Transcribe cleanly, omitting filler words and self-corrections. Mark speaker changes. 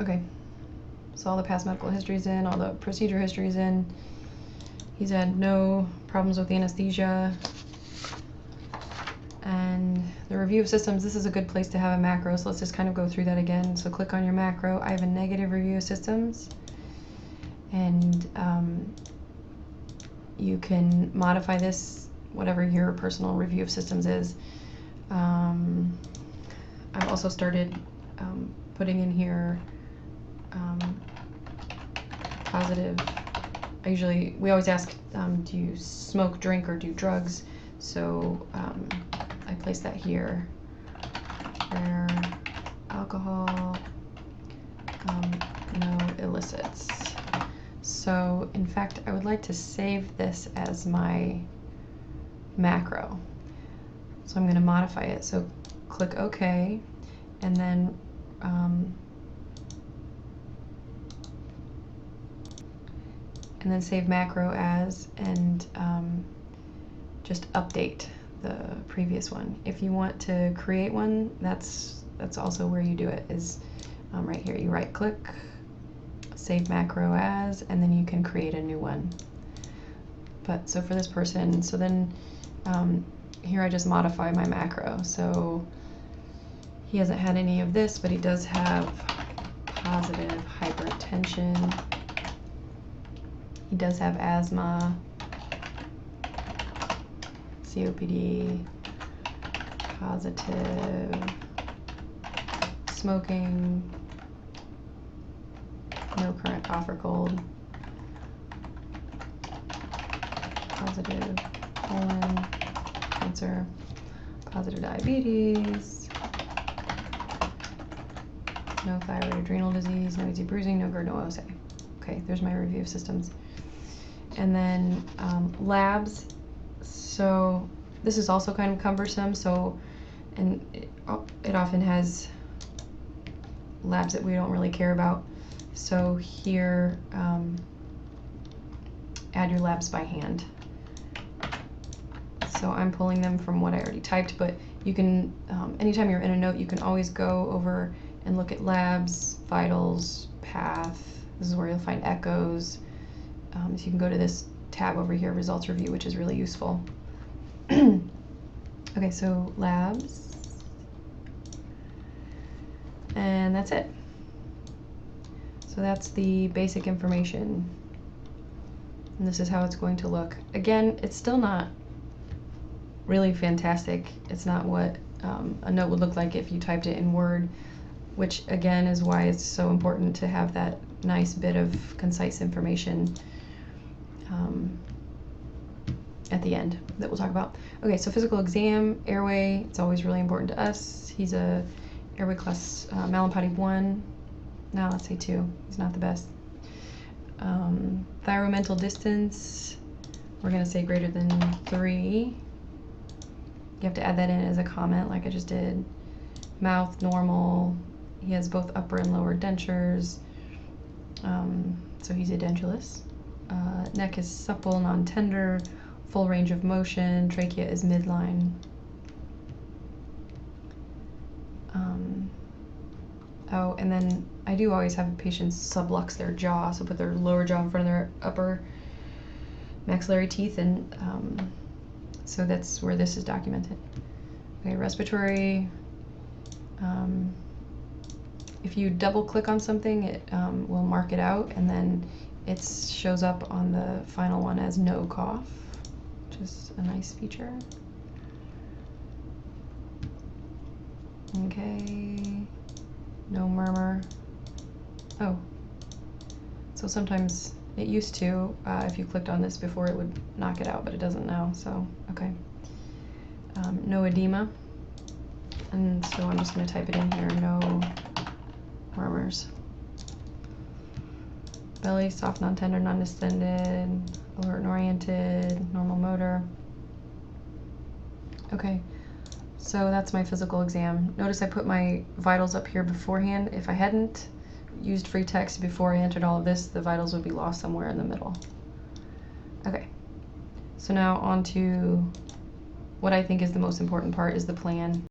Speaker 1: Okay, so all the past medical history is in, all the procedure history is in. He's had no problems with anesthesia. And the review of systems, this is a good place to have a macro, so let's just kind of go through that again. So click on your macro. I have a negative review of systems, and you can modify this, whatever your personal review of systems is. I've also started putting in here positive. We always ask, do you smoke, drink, or do drugs? So I place that here, where alcohol, no illicits. So in fact, I would like to save this as my macro. So I'm going to modify it. So click OK, and then save macro as, and just update the previous one. If you want to create one, that's also where you do it, is right here. You right click, save macro as, and then you can create a new one. But so for this person, so then here I just modify my macro. So he hasn't had any of this, but he does have positive hypertension. He does have asthma, COPD, positive, smoking, no current cough or cold, positive colon cancer, positive diabetes, no thyroid adrenal disease, no easy bruising, no GERD, no OSA. Okay, there's my review of systems. And then labs. So this is also kind of cumbersome. So, and it often has labs that we don't really care about. So here, add your labs by hand. So I'm pulling them from what I already typed, but you can, anytime you're in a note, you can always go over and look at labs, vitals, path. This is where you'll find echoes. So you can go to this tab over here, results review, which is really useful. Okay, so labs. And that's it. So that's the basic information. And this is how it's going to look. Again, it's still not really fantastic. It's not what a note would look like if you typed it in Word, which again is why it's so important to have that nice bit of concise information at the end that we'll talk about. Okay, so physical exam, airway, it's always really important to us. He's a airway class Malampati 1. Now let's say 2. He's not the best. Thyromental distance, we're going to say greater than 3. You have to add that in as a comment like I just did. Mouth, normal. He has both upper and lower dentures. So he's edentulous. Neck is supple, non-tender, full range of motion. Trachea is midline. Oh, and then I do always have patients sublux their jaw, so put their lower jaw in front of their upper maxillary teeth, and so that's where this is documented. Okay, respiratory. If you double click on something, it will mark it out, and then it shows up on the final one as no cough, which is a nice feature. Okay, no murmur. Oh, so sometimes it used to, if you clicked on this before, it would knock it out, but it doesn't now, so okay. No edema, and so I'm just going to type it in here, no murmurs. Belly, soft, non-tender, non-distended, alert and oriented, normal motor. Okay, so that's my physical exam. Notice I put my vitals up here beforehand. If I hadn't used free text before I entered all of this, the vitals would be lost somewhere in the middle. Okay, so now on to what I think is the most important part, is the plan.